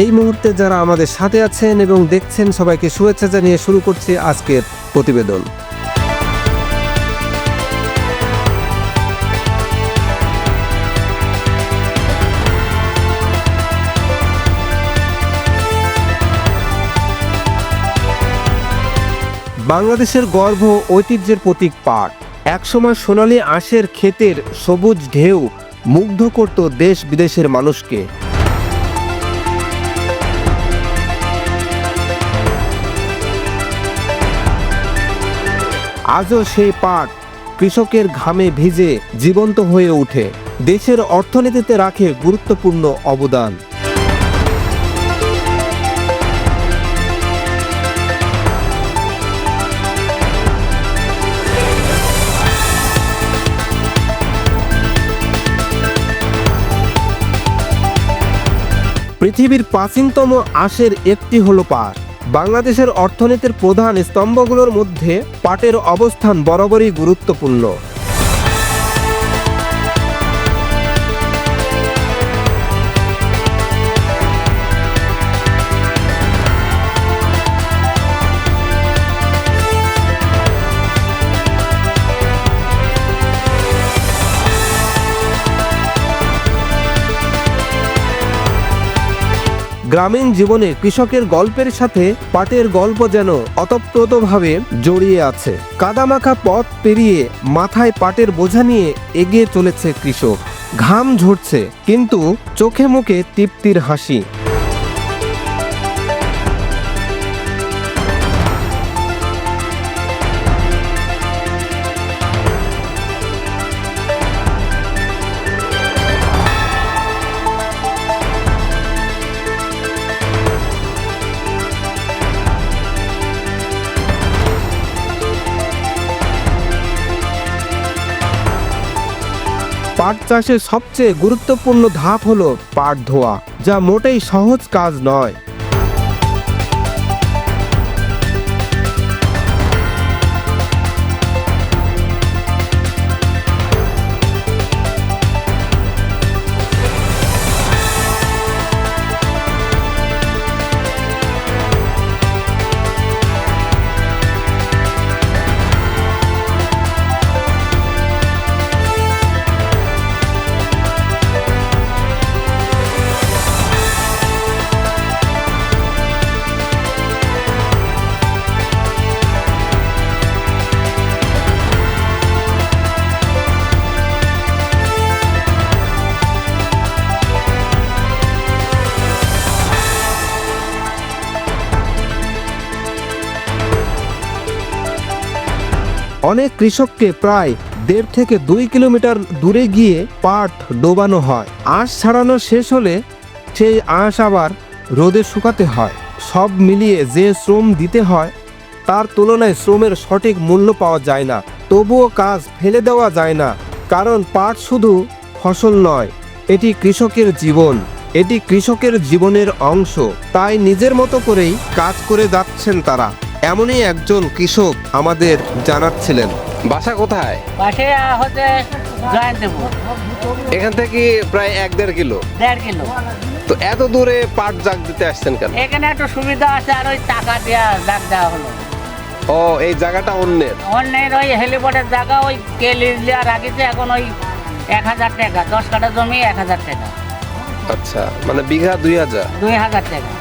এই মুহূর্তে যারা আমাদের সাথে আছেন এবং দেখছেন সবাইকে শুভেচ্ছা জানিয়ে শুরু করছি আজকের প্রতিবেদন। বাংলাদেশের গর্ব ঐতিহ্যের প্রতীক পাট। একসময় সোনালী আঁশের ক্ষেতের সবুজ ঢেউ মুগ্ধ করত দেশ বিদেশের মানুষকে। আজও সেই পাট কৃষকের ঘামে ভিজে জীবন্ত হয়ে ওঠে, দেশের অর্থনীতিতে রাখে গুরুত্বপূর্ণ অবদান। পৃথিবীর প্রাচীনতম আঁশের একটি হলো পাট। বাংলাদেশের অর্থনীতির প্রধান স্তম্ভগুলোর মধ্যে পাটের অবস্থান বরাবরই গুরুত্বপূর্ণ। গ্রামীণ জীবনে কৃষকের গল্পের সাথে পাটের গল্প যেন ওতপ্রোতভাবে জড়িয়ে আছে। কাদামাখা পথ পেরিয়ে মাথায় পাটের বোঝা নিয়ে এগিয়ে চলেছে কৃষক। ঘাম ঝরছে, কিন্তু চোখে মুখে তৃপ্তির হাসি। পাট চাষের সবচেয়ে গুরুত্বপূর্ণ ধাপ হলো পাট ধোয়া, যা মোটেই সহজ কাজ নয়। অনেক কৃষককে প্রায় 1.5 থেকে 2 কিলোমিটার দূরে গিয়ে পাট ডোবানো হয়। আঁশ ছাড়ানো শেষ হলে সেই আঁশ আবার রোদে শুকাতে হয়। সব মিলিয়ে যে শ্রম দিতে হয় তার তুলনায় শ্রমের সঠিক মূল্য পাওয়া যায় না। তবুও কাজ ফেলে দেওয়া যায় না, কারণ পাট শুধু ফসল নয়, এটি কৃষকের জীবন, এটি কৃষকের জীবনের অংশ। তাই নিজের মতো করেই কাজ করে যাচ্ছেন তারা। এমনই একজন কৃষক আমাদের জানাচ্ছিলেন। বাসা কোথায়? পাশে হচ্ছে জয়ন্তপুর। এখান থেকে প্রায় 1-1.5 কিলো। 1.5 কিলো। তো এত দূরে পাট জাগ দিতে আসছেন কেন? এখানে একটু সুবিধা আছে, আর ওই টাকা দেওয়া জাগ দেওয়া হলো। ও, এই জায়গাটা অন্যের? অন্যের ওই হেলিপোর্টের জায়গা, ওই কেলিয়া রাখিছে। এখন ওই 1000 টাকা, 10 কাঠা জমি 1000 টাকা। আচ্ছা, মানে বিঘা 2000? 2000 টাকা।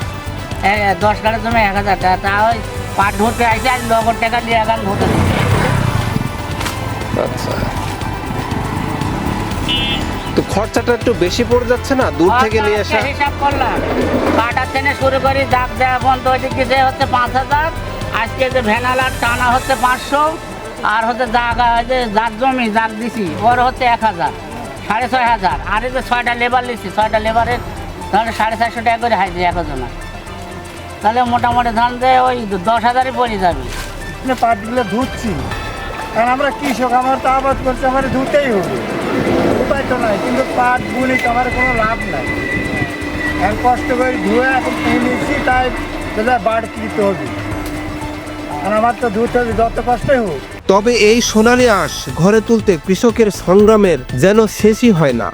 10 কাঠা জমি 1000 টাকা। তা ওই পাট ধরতে আসছে, আর নগদ টাকা দিয়ে এখন ধরতে। আচ্ছা, তো খরচাটা একটু বেশি পড়ে যাচ্ছে না দূর থেকে নিয়ে আসা? হিসাব করলাম, কাটার থেকে শুরু করি দাগ দেওয়া বন্ধ হচ্ছে 5000। আজকে যে ভ্যানালার টানা হচ্ছে 500, আর হচ্ছে জায়গা যে যার জমি জাগ দিছি ওর হচ্ছে 1000, 6500। আর এই যে 6টা লেবার নিচ্ছি, 6টা লেবারের তাহলে 450 টাকা করে হাই দিয়ে একজনা। তাহলে মোটামুটি ধান দিয়ে ওই 10,000-ই পড়ে যাবে। পাটগুলো ধুচ্ছি, কারণ আমরা কৃষক, আমার তো আবাদ করছি, আমার ধুতেই হবে, উপায় তো নাই। কিন্তু পাট বুনি তো আমার কোনো লাভ নাই। এখন কষ্ট করে ধুয়ে এখন কিনে নিচ্ছি, তাই বাড় কিনতে হবে, আর আমার তো ধুতে হবে যত কষ্টই হোক। তবে এই সোনালী আঁশ ঘরে তুলতে কৃষকের সংগ্রামের যেন শেষই হয় না।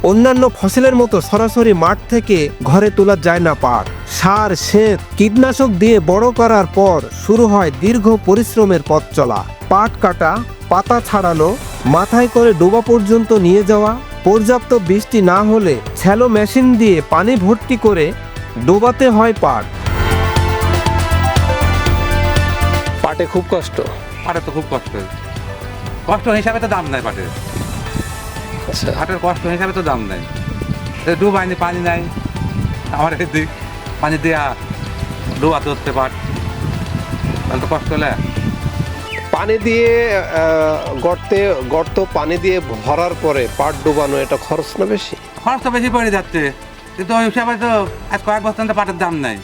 অন্যান্য ফসলের মতো সরাসরি মাঠ থেকে ঘরে তোলা যায় না পাট। সার, সেচ, কীটনাশক দিয়ে বড় করার পর শুরু হয় দীর্ঘ পরিশ্রমের পথ চলা। পাট কাটা, পাতা ছাড়ানো, মাথায় করে ডোবা পর্যন্ত নিয়ে যাওয়া, পর্যাপ্ত বৃষ্টি না হলে ছ্যালো মেশিন দিয়ে পানি ভর্তি করে ডোবাতে হয় পাট। পাটে খুব কষ্ট। পাটের তো খুব কষ্ট, কষ্ট হিসাবে তো দাম নাই পাটের। পাটের কষ্ট হিসাবে তো দাম নাই। ডুবাইনি পানি নাই, আমার এদিক পানি দেওয়া ডোবাতে হচ্ছে পাট, তাহলে তো কষ্ট হলে। পানি দিয়ে গর্ত পানি দিয়ে ভরার পরে পাট ডোবানো, এটা খরচ না বেশি? খরচ তো বেশি পড়ে যাচ্ছে, কিন্তু ওই হিসাবে তো আজ কয়েক বছর তো পাটের দাম নাই।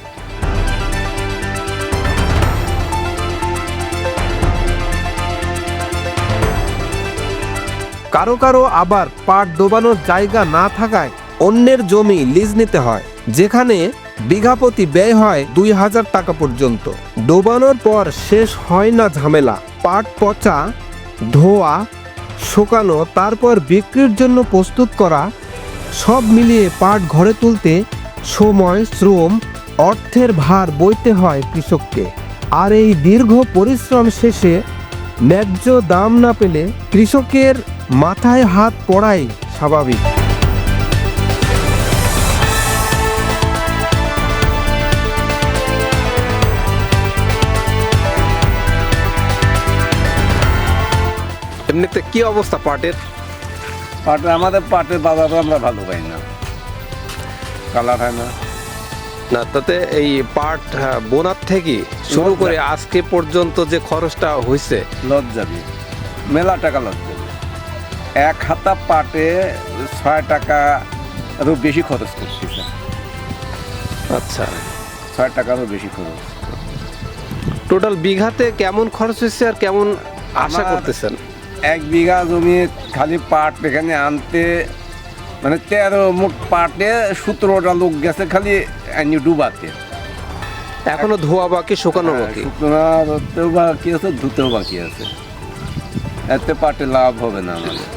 কারো কারো আবার পাট ডোবানোর জায়গা না থাকায় অন্যের জমি লিজ নিতে হয়, যেখানে বিঘা প্রতি ব্যয় হয় 2000 টাকা পর্যন্ত। ডোবানোর পর শেষ হয় না ঝামেলা। পাট পচা, ধোয়া, শুকানো, তারপর বিক্রির জন্য প্রস্তুত করা, সব মিলিয়ে পাট ঘরে তুলতে সময়, শ্রম, অর্থের ভার বইতে হয় কৃষককে। আর এই দীর্ঘ পরিশ্রম শেষে ন্যায্য দাম না পেলে কৃষকের মাথায় হাত পড়াই স্বাভাবিক। এমনিতে কি অবস্থা পাটের? আমাদের পাটের বাজারও আমরা ভালো পাই না, কালার হয় না। না, তাতে এই পাট বোনার থেকে শুরু করে আজকে পর্যন্ত যে খরচটা হয়েছে, লজ যাবে, মেলা টাকা লজ যাবে। এক হাতা পাটে 6 টাকারও বেশি খরচ করতেছে। আচ্ছা, 6 টাকারও বেশি খরচ। টোটাল বিঘাতে কেমন খরচ হয়েছে আর কেমন আশা আমার করতেছেন? 1 বিঘা জমি খালি পাট এখানে আনতে, মানে 13 মুঠ পাটে 17টা লোক গেছে খালি আনি ডুবাতে। এখনো ধোয়া বাকি, শুকানো বাকি। শুকনোতেও বাকি আছে, ধুতেও বাকি আছে। এতে পাটে লাভ হবে না আমাদের।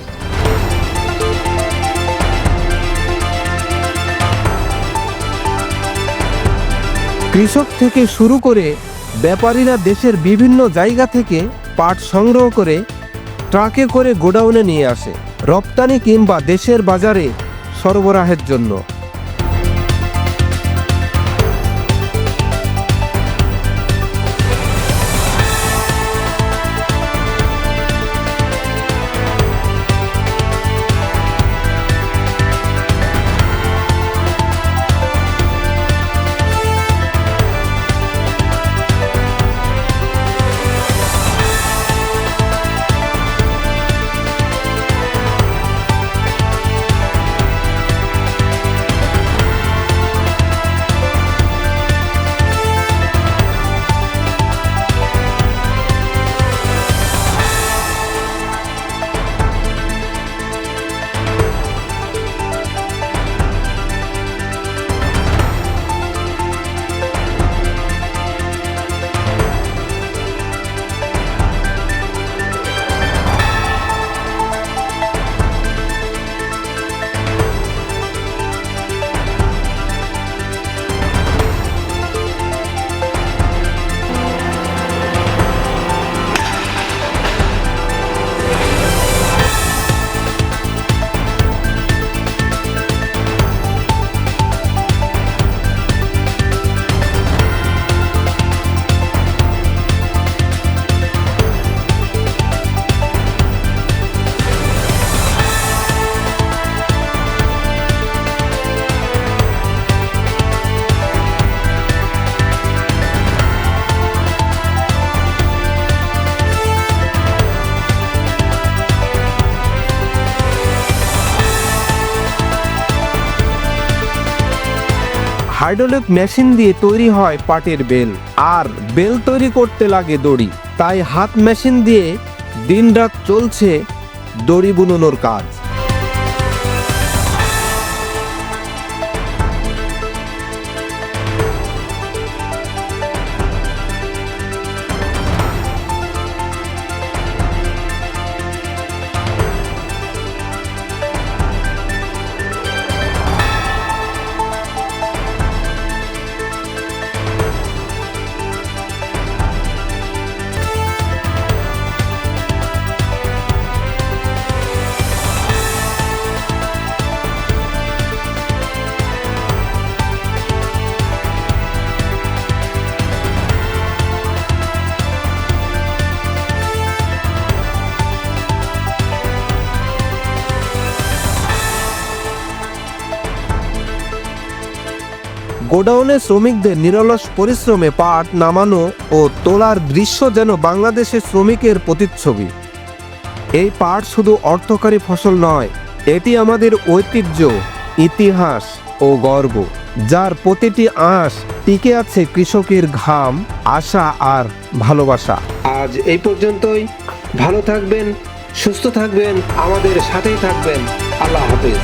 কৃষক থেকে শুরু করে ব্যাপারীরা দেশের বিভিন্ন জায়গা থেকে পাট সংগ্রহ করে ট্রাকে করে গোডাউনে নিয়ে আসে রপ্তানি কিংবা দেশের বাজারে সরবরাহের জন্য। হাইড্রোলিক মেশিন দিয়ে তৈরি হয় পাটের বেল, আর বেল তৈরি করতে লাগে দড়ি। তাই হাত মেশিন দিয়ে দিনরাত চলছে দড়ি বুননোর কাজ। গোডাউনে শ্রমিকদের নিরলস পরিশ্রমে পাট নামানো ও তোলার দৃশ্য যেন বাংলাদেশের শ্রমিকের প্রতিচ্ছবি। এই পাট শুধু অর্থকারী ফসল নয়, এটি আমাদের ঐতিহ্য, ইতিহাস ও গর্ব, যার প্রতিটি আঁশ টিকে আছে কৃষকের ঘাম, আশা আর ভালোবাসা। আজ এই পর্যন্তই। ভালো থাকবেন, সুস্থ থাকবেন, আমাদের সাথেই থাকবেন। আল্লাহ হাফেজ।